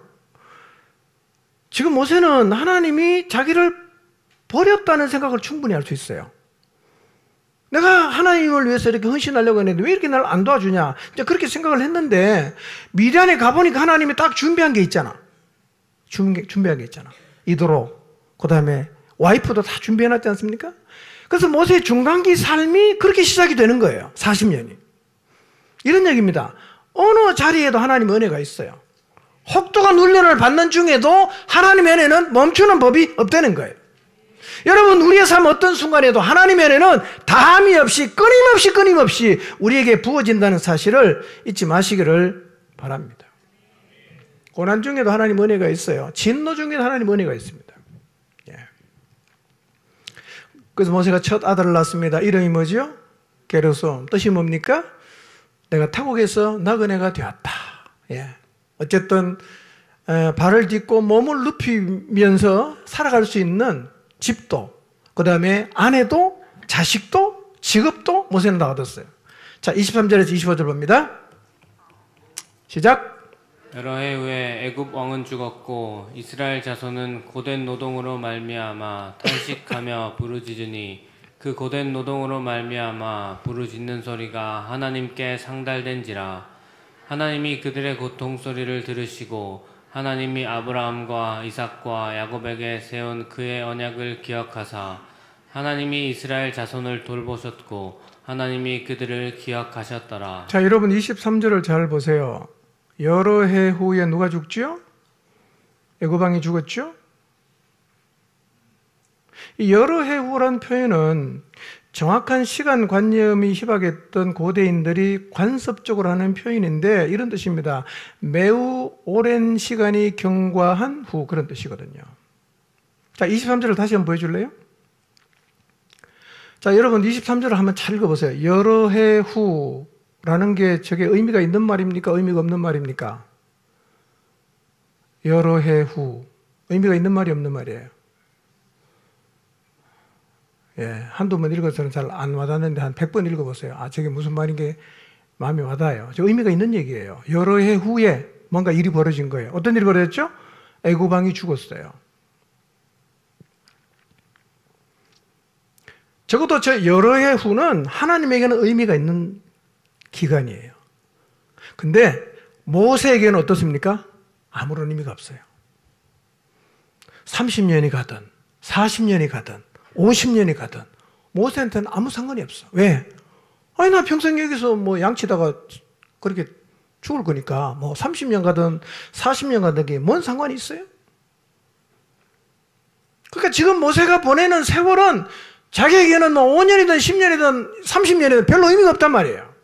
지금 모세는 하나님이 자기를 버렸다는 생각을 충분히 할 수 있어요. 내가 하나님을 위해서 이렇게 헌신하려고 했는데 왜 이렇게 날 안 도와주냐? 이제 그렇게 생각을 했는데 미디안에 가보니까 하나님이 딱 준비한 게 있잖아. 준비한 게 있잖아. 이드로, 그 다음에 와이프도 다 준비해놨지 않습니까? 그래서 모세의 중간기 삶이 그렇게 시작이 되는 거예요. 40년이. 이런 얘기입니다. 어느 자리에도 하나님의 은혜가 있어요. 혹독한 훈련을 받는 중에도 하나님의 은혜는 멈추는 법이 없다는 거예요. 여러분, 우리의 삶 어떤 순간에도 하나님의 은혜는 다함이 없이 끊임없이 우리에게 부어진다는 사실을 잊지 마시기를 바랍니다. 고난 중에도 하나님 은혜가 있어요. 진노 중에도 하나님 은혜가 있습니다. 예. 그래서 모세가 첫 아들을 낳습니다. 이름이 뭐죠? 게르솜. 뜻이 뭡니까? 내가 타국에서 나그네가 되었다. 예. 어쨌든 발을 딛고 몸을 눕히면서 살아갈 수 있는 집도, 그 다음에 아내도, 자식도, 직업도 모세는 다 얻었어요. 자, 23절에서 25절 봅니다. 시작. 여러 해 후에 애굽 왕은 죽었고 이스라엘 자손은 고된 노동으로 말미암아 탄식하며 부르짖으니 그 고된 노동으로 말미암아 부르짖는 소리가 하나님께 상달된지라. 하나님이 그들의 고통 소리를 들으시고 하나님이 아브라함과 이삭과 야곱에게 세운 그의 언약을 기억하사 하나님이 이스라엘 자손을 돌보셨고 하나님이 그들을 기억하셨더라. 자, 여러분 23절을 잘 보세요. 여러 해 후에 누가 죽죠? 애굽 왕이 죽었죠? 이 여러 해 후라는 표현은 정확한 시간관념이 희박했던 고대인들이 관습적으로 하는 표현인데 이런 뜻입니다. 매우 오랜 시간이 경과한 후, 그런 뜻이거든요. 자, 23절을 다시 한번 보여줄래요? 자, 여러분 23절을 한번 잘 읽어보세요. 여러 해 후라는 게 저게 의미가 있는 말입니까? 의미가 없는 말입니까? 여러 해 후. 의미가 있는 말이 없는 말이에요. 예, 한두 번 읽어서는 잘 안 와닿는데 한 100번 읽어보세요. 아, 저게 무슨 말인 게 마음에 와닿아요. 저 의미가 있는 얘기예요. 여러 해 후에 뭔가 일이 벌어진 거예요. 어떤 일이 벌어졌죠? 애굽 왕이 죽었어요. 적어도 저 여러 해 후는 하나님에게는 의미가 있는 기간이에요. 근데 모세에게는 어떻습니까? 아무런 의미가 없어요. 30년이 가든 40년이 가든 50년이 가든 모세한테는 아무 상관이 없어. 왜? 아니, 나 평생 여기서 뭐 양치다가 그렇게 죽을 거니까 뭐 30년 가든 40년 가든 게 뭔 상관이 있어요? 그러니까 지금 모세가 보내는 세월은 자기에게는 뭐 5년이든 10년이든 30년이든 별로 의미가 없단 말이에요.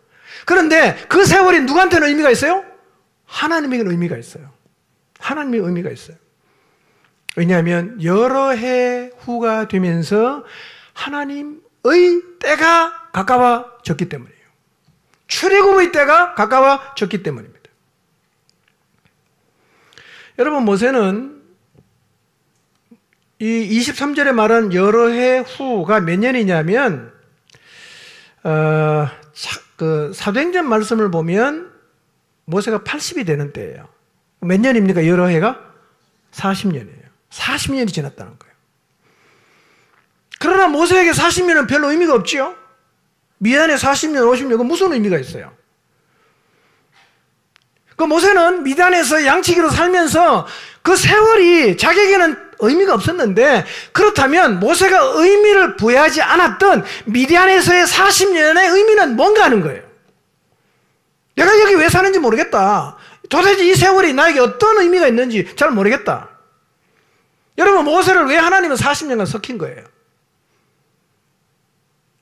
그런데 그 세월이 누구한테는 의미가 있어요? 하나님에게는 의미가 있어요. 하나님의 의미가 있어요. 왜냐하면 여러 해 후가 되면서 하나님의 때가 가까워졌기 때문이에요. 출애굽의 때가 가까워졌기 때문입니다. 여러분, 모세는 이 23절에 말한 여러 해 후가 몇 년이냐면 그 사도행전 말씀을 보면 모세가 80이 되는 때예요. 몇 년입니까? 여러 해가? 40년이에요. 40년이 지났다는 거예요. 그러나 모세에게 40년은 별로 의미가 없지요? 미디안에 40년, 50년, 그건 무슨 의미가 있어요? 그 모세는 미디안에서 양치기로 살면서 그 세월이 자기에게는 의미가 없었는데, 그렇다면 모세가 의미를 부여하지 않았던 미디안에서의 40년의 의미는 뭔가 하는 거예요. 내가 여기 왜 사는지 모르겠다. 도대체 이 세월이 나에게 어떤 의미가 있는지 잘 모르겠다. 여러분, 모세를 왜 하나님은 40년간 섞인 거예요?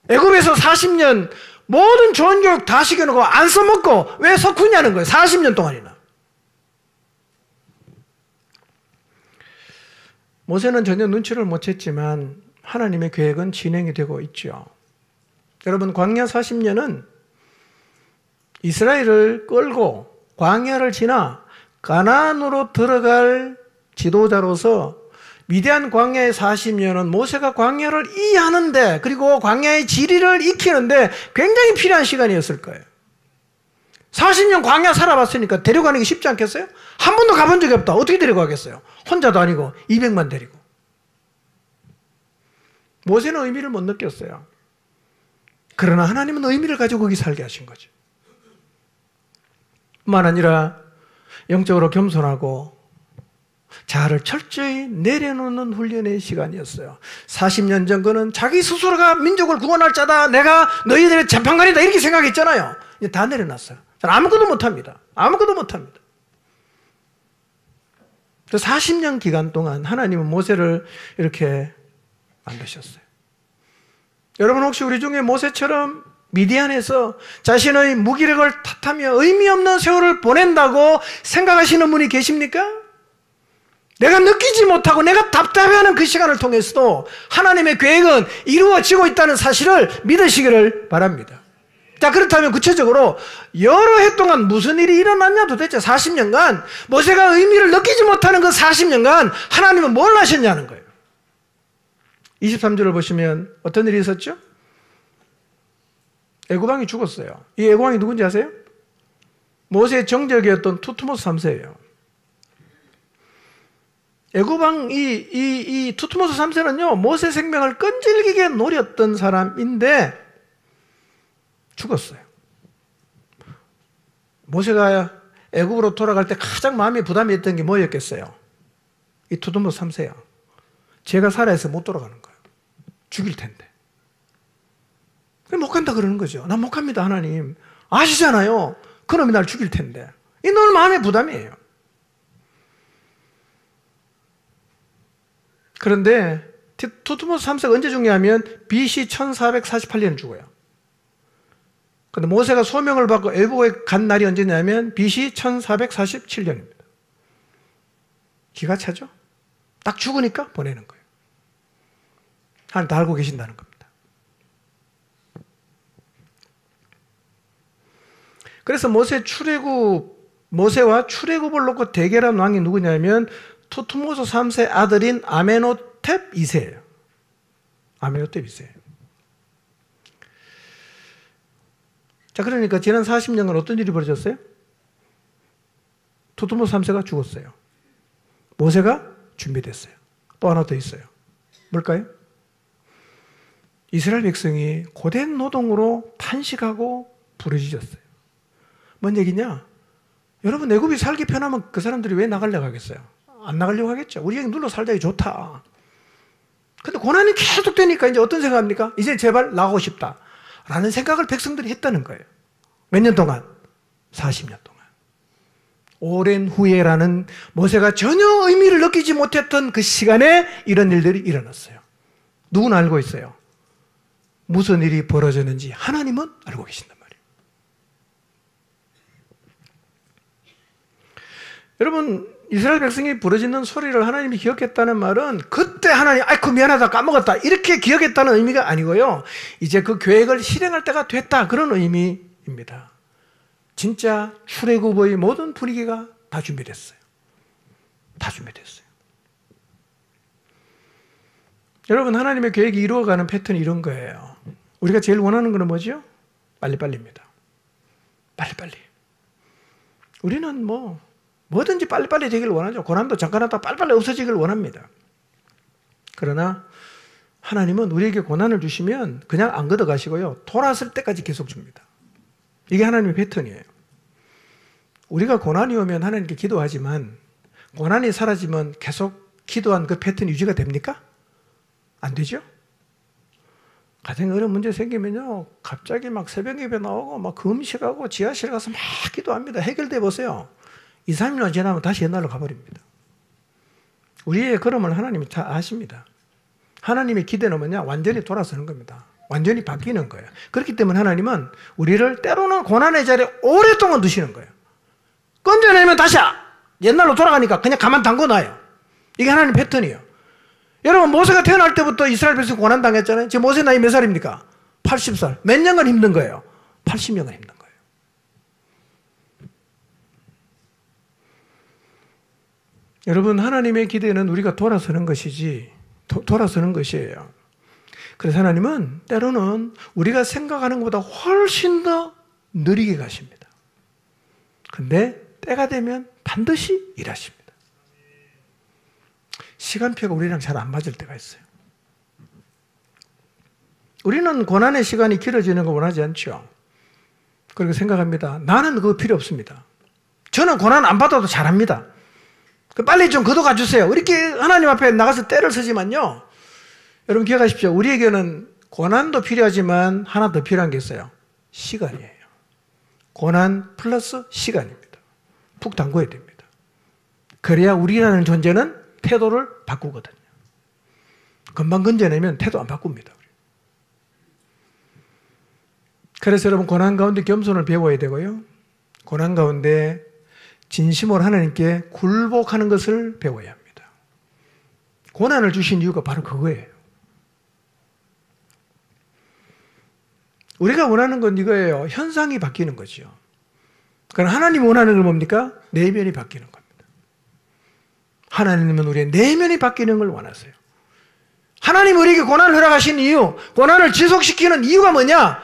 애굽에서 40년 모든 좋은 교육 다 시켜놓고 안 써먹고 왜 섞으냐는 거예요. 40년 동안이나. 모세는 전혀 눈치를 못 챘지만 하나님의 계획은 진행이 되고 있죠. 여러분, 광야 40년은 이스라엘을 끌고 광야를 지나 가나안으로 들어갈 지도자로서 미디안 광야의 40년은 모세가 광야를 이해하는데, 그리고 광야의 지리를 익히는데 굉장히 필요한 시간이었을 거예요. 40년 광야 살아봤으니까 데려가는 게 쉽지 않겠어요? 한 번도 가본 적이 없다. 어떻게 데려가겠어요? 혼자도 아니고 200만 데리고. 모세는 의미를 못 느꼈어요. 그러나 하나님은 의미를 가지고 거기 살게 하신 거죠. 뿐만 아니라 영적으로 겸손하고 자아를 철저히 내려놓는 훈련의 시간이었어요. 40년 전 그는 자기 스스로가 민족을 구원할 자다, 내가 너희들의 재판관이다, 이렇게 생각했잖아요. 이제 다 내려놨어요. 아무것도 못합니다. 아무것도 못합니다. 그래서 40년 기간 동안 하나님은 모세를 이렇게 만드셨어요. 여러분, 혹시 우리 중에 모세처럼 미디안에서 자신의 무기력을 탓하며 의미 없는 세월을 보낸다고 생각하시는 분이 계십니까? 내가 느끼지 못하고 내가 답답해하는 그 시간을 통해서도 하나님의 계획은 이루어지고 있다는 사실을 믿으시기를 바랍니다. 자, 그렇다면 구체적으로 여러 해 동안 무슨 일이 일어났냐, 도대체 40년간 모세가 의미를 느끼지 못하는 그 40년간 하나님은 뭘 하셨냐는 거예요. 23절을 보시면 어떤 일이 있었죠? 애굽 왕이 죽었어요. 이 애굽 왕이 누군지 아세요? 모세의 정적이었던 투트모스 3세예요. 애굽 왕 이 투트모스 3세는요, 모세 생명을 끈질기게 노렸던 사람인데 죽었어요. 모세가 애굽으로 돌아갈 때 가장 마음에 부담이 있던 게 뭐였겠어요? 이 투트모스 3세야. 제가 살아있어 못 돌아가는 거예요. 죽일 텐데. 못 간다 그러는 거죠. 난 못 갑니다, 하나님. 아시잖아요. 그놈이 날 죽일 텐데. 이 너무 마음의 부담이에요. 그런데 투트모스 3세가 언제 죽냐면 BC 1448년에 죽어요. 근데 모세가 소명을 받고 애국에 간 날이 언제냐면 BC 1447년입니다. 기가 차죠? 딱 죽으니까 보내는 거예요. 하나님 다 알고 계신다는 겁니다. 그래서 모세와 출애굽을 놓고 대결한 왕이 누구냐면 투트모스 3세 아들인 아메노텝 2세예요. 아메노텝 2세. 자, 그러니까 지난 40년간 어떤 일이 벌어졌어요? 투트모스 3세가 죽었어요. 모세가 준비됐어요. 또 하나 더 있어요. 뭘까요? 이스라엘 백성이 고된 노동으로 탄식하고 부르짖었어요. 뭔 얘기냐? 여러분, 애굽이 살기 편하면 그 사람들이 왜 나가려고 하겠어요? 안 나가려고 하겠죠. 우리 여기 눌러 살자기 좋다. 근데 고난이 계속 되니까 이제 어떤 생각합니까? 이제 제발 나가고 싶다. 라는 생각을 백성들이 했다는 거예요. 몇 년 동안? 40년 동안. 오랜 후에라는 모세가 전혀 의미를 느끼지 못했던 그 시간에 이런 일들이 일어났어요. 누구는 알고 있어요. 무슨 일이 벌어졌는지 하나님은 알고 계신단 말이에요. 여러분, 이스라엘 백성이 부르짖는 소리를 하나님이 기억했다는 말은 그때 하나님 아이고 미안하다 까먹었다 이렇게 기억했다는 의미가 아니고요. 이제 그 계획을 실행할 때가 됐다 그런 의미입니다. 진짜 출애굽의 모든 분위기가 다 준비됐어요. 다 준비됐어요. 여러분, 하나님의 계획이 이루어가는 패턴이 이런 거예요. 우리가 제일 원하는 건 뭐죠? 빨리빨리입니다. 빨리빨리. 우리는 뭐든지 빨리빨리 되길 원하죠. 고난도 잠깐 하다 빨리빨리 없어지길 원합니다. 그러나 하나님은 우리에게 고난을 주시면 그냥 안 걷어가시고요. 돌아설 때까지 계속 줍니다. 이게 하나님의 패턴이에요. 우리가 고난이 오면 하나님께 기도하지만 고난이 사라지면 계속 기도한 그 패턴 유지가 됩니까? 안 되죠? 가정에 어려운 문제 생기면요. 갑자기 막 새벽 예배 나오고 막 금식하고 지하실 가서 막 기도합니다. 해결돼 보세요. 2, 3년 지나면 다시 옛날로 가버립니다. 우리의 걸음을 하나님이 다 아십니다. 하나님의 기대는 뭐냐? 완전히 돌아서는 겁니다. 완전히 바뀌는 거예요. 그렇기 때문에 하나님은 우리를 때로는 고난의 자리에 오랫동안 두시는 거예요. 건져내면 다시 옛날로 돌아가니까 그냥 가만 담궈놔요. 이게 하나님 패턴이에요. 여러분, 모세가 태어날 때부터 이스라엘 백성 고난 당했잖아요. 지금 모세 나이 몇 살입니까? 80살. 몇 년간 힘든 거예요? 80년간 힘든 거예요. 여러분, 하나님의 기대는 우리가 돌아서는 것이지, 돌아서는 것이에요. 그래서 하나님은 때로는 우리가 생각하는 것보다 훨씬 더 느리게 가십니다. 근데 때가 되면 반드시 일하십니다. 시간표가 우리랑 잘 안 맞을 때가 있어요. 우리는 고난의 시간이 길어지는 거 원하지 않죠. 그렇게 생각합니다. 나는 그거 필요 없습니다. 저는 고난 안 받아도 잘합니다. 빨리 좀 걷어가 주세요. 이렇게 하나님 앞에 나가서 때를 쓰지만요. 여러분 기억하십시오. 우리에게는 고난도 필요하지만 하나 더 필요한 게 있어요. 시간이에요. 고난 플러스 시간입니다. 푹 담궈야 됩니다. 그래야 우리라는 존재는 태도를 바꾸거든요. 금방 건져내면 태도 안 바꿉니다. 그래서 여러분 고난 가운데 겸손을 배워야 되고요. 고난 가운데 진심으로 하나님께 굴복하는 것을 배워야 합니다. 고난을 주신 이유가 바로 그거예요. 우리가 원하는 건 이거예요. 현상이 바뀌는 거죠. 그럼 하나님이 원하는 건 뭡니까? 내면이 바뀌는 겁니다. 하나님은 우리의 내면이 바뀌는 걸 원하세요. 하나님 우리에게 고난을 허락하신 이유, 고난을 지속시키는 이유가 뭐냐?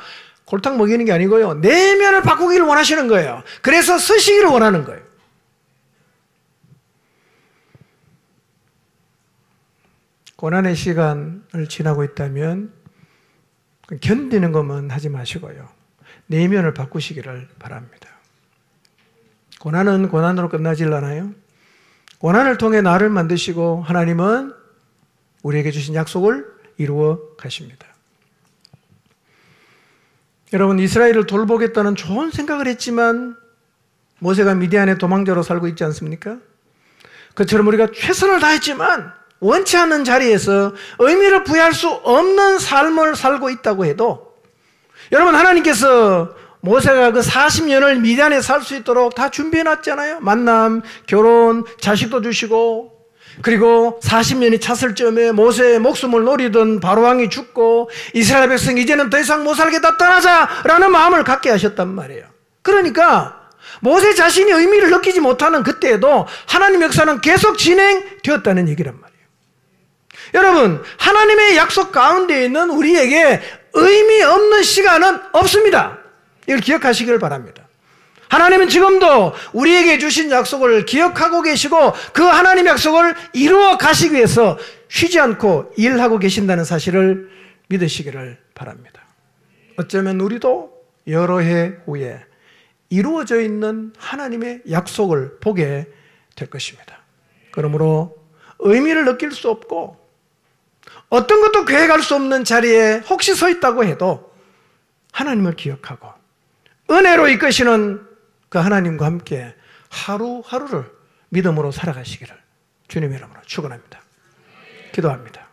골탕 먹이는 게 아니고요. 내면을 바꾸기를 원하시는 거예요. 그래서 쓰시기를 원하는 거예요. 고난의 시간을 지나고 있다면 견디는 것만 하지 마시고요. 내면을 바꾸시기를 바랍니다. 고난은 고난으로 끝나질 않아요. 고난을 통해 나를 만드시고 하나님은 우리에게 주신 약속을 이루어 가십니다. 여러분, 이스라엘을 돌보겠다는 좋은 생각을 했지만 모세가 미디안의 도망자로 살고 있지 않습니까? 그처럼 우리가 최선을 다했지만 원치 않는 자리에서 의미를 부여할 수 없는 삶을 살고 있다고 해도 여러분 하나님께서 모세가 그 40년을 미디안에 살 수 있도록 다 준비해 놨잖아요. 만남, 결혼, 자식도 주시고 그리고 40년이 찼을 즈음에 모세의 목숨을 노리던 바로왕이 죽고 이스라엘 백성 이제는 더 이상 못 살겠다 떠나자라는 마음을 갖게 하셨단 말이에요. 그러니까 모세 자신이 의미를 느끼지 못하는 그때에도 하나님 역사는 계속 진행되었다는 얘기란 말이에요. 여러분 하나님의 약속 가운데 있는 우리에게 의미 없는 시간은 없습니다. 이걸 기억하시길 바랍니다. 하나님은 지금도 우리에게 주신 약속을 기억하고 계시고 그 하나님의 약속을 이루어 가시기 위해서 쉬지 않고 일하고 계신다는 사실을 믿으시기를 바랍니다. 어쩌면 우리도 여러 해 후에 이루어져 있는 하나님의 약속을 보게 될 것입니다. 그러므로 의미를 느낄 수 없고 어떤 것도 계획할 수 없는 자리에 혹시 서 있다고 해도 하나님을 기억하고 은혜로 이끄시는 그 하나님과 함께 하루하루를 믿음으로 살아가시기를 주님의 이름으로 축원합니다. 기도합니다.